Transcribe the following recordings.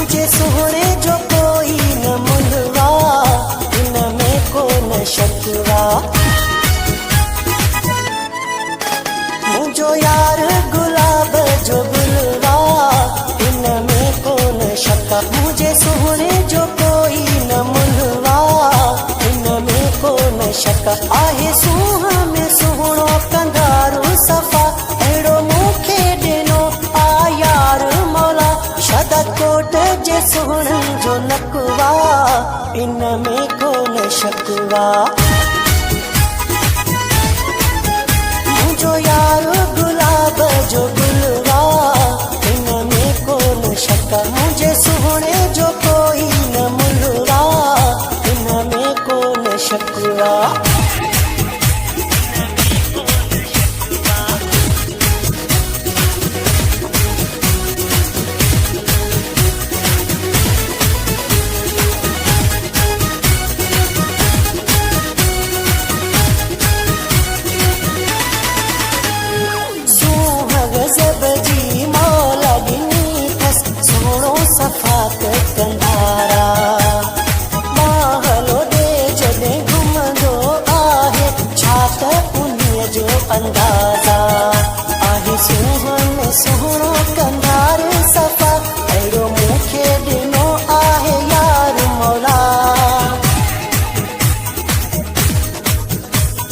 मुझे सोहणे जो कोई न मुलवा, इनमें को न शकवा। मुझो यार गुलाब जो गुलवा, इनमें को न शक्का। मुझे सोहणे जो कोई न मुलवा, इनमें को न शक्का। आहे सूहा में सुहणो कंगारू सफ़ा, अहिड़ो मूंखे ॾिनो आ यार मौला। शदत कोट जे सुहणनि जो नकवा, इनमें को न शकवा। मुझो यार गुलाब जो गुलवा, इनमें को न शक्का। मुझे सुहणे जो कोई न मुलवा, इनमें को न शकवा। सफ़ात कंधारा माहलो दे जॾहिं घुमंदो आहे, छा त उन्हीअ जो अंदाज़ा आहे। सुहण सुहिणो कंधार सफ़ा, अहिड़ो मूंखे ॾिनो आहे यार मौला।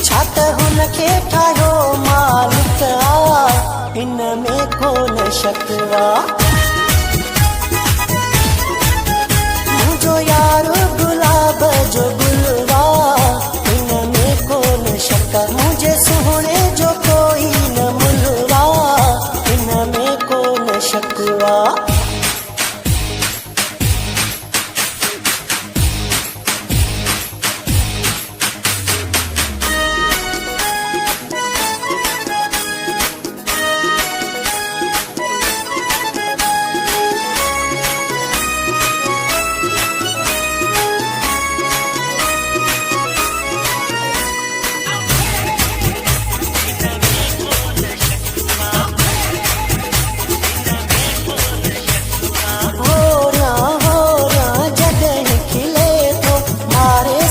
छा त हुनखे ठाहियो मालिक आ, इनमें को न शकवा। मुझो यार गुलाब जो गुलवा, इनमें को न शक्का। मुझे सुहणे जो कोई न मुलवा, इनमें को न शकवा।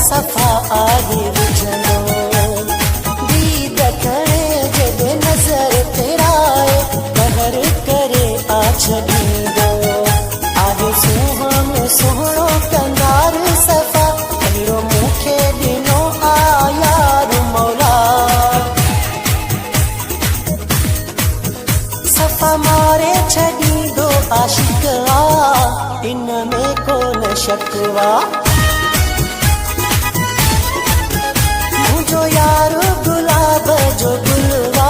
सफ़ा आहे विझंदो, दीद करे जॾहिं नज़र तेराए, कहर करे आ छॾींदो आहे। सूंह में सुहिणो कंगार सफ़ा, अहिड़ो मूंखे ॾिनो आ यार मौला। सफ़ा मारे छॾींदो आशिक आ, इनमें को न शकवा। मुझो यार गुलाब जो गुलवा,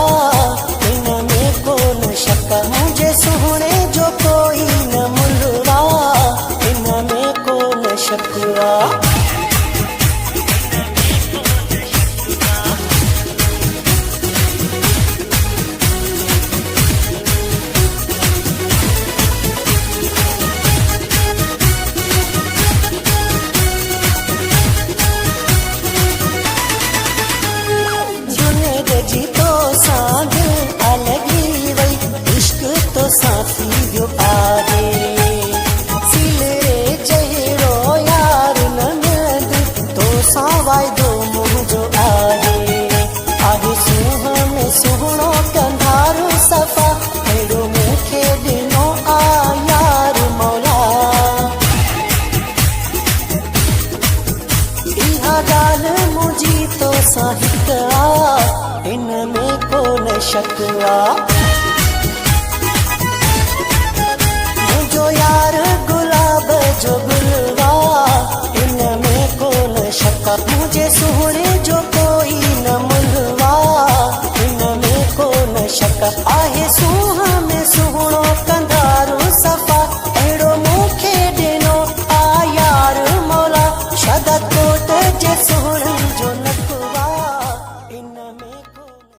इनमें को न शक्का। मुझे सुहणे जो कोई न मुलवा, इनमें को न शकवा। जी तो सांध अलगी वई, इश्क तो साथी जो आगे। सिलरे जहिड़ो यार न मिलंदो, तो सां वाइदो मुंहिंजो आहे। आहे सूंह में सुहिणो कंधार सफ़ा, अहिड़ो मूंखे ॾिनो आ यार मौला। इहा ॻाल्हि मुंहिंजी तो सां हिक आ, इनमें को न शकवा। मुझो यार गुलाब जो गुलवा, इनमें को न शक्का। मुझे सुहणे जो कोई न मुलवा, इनमें को न शक्का। आहे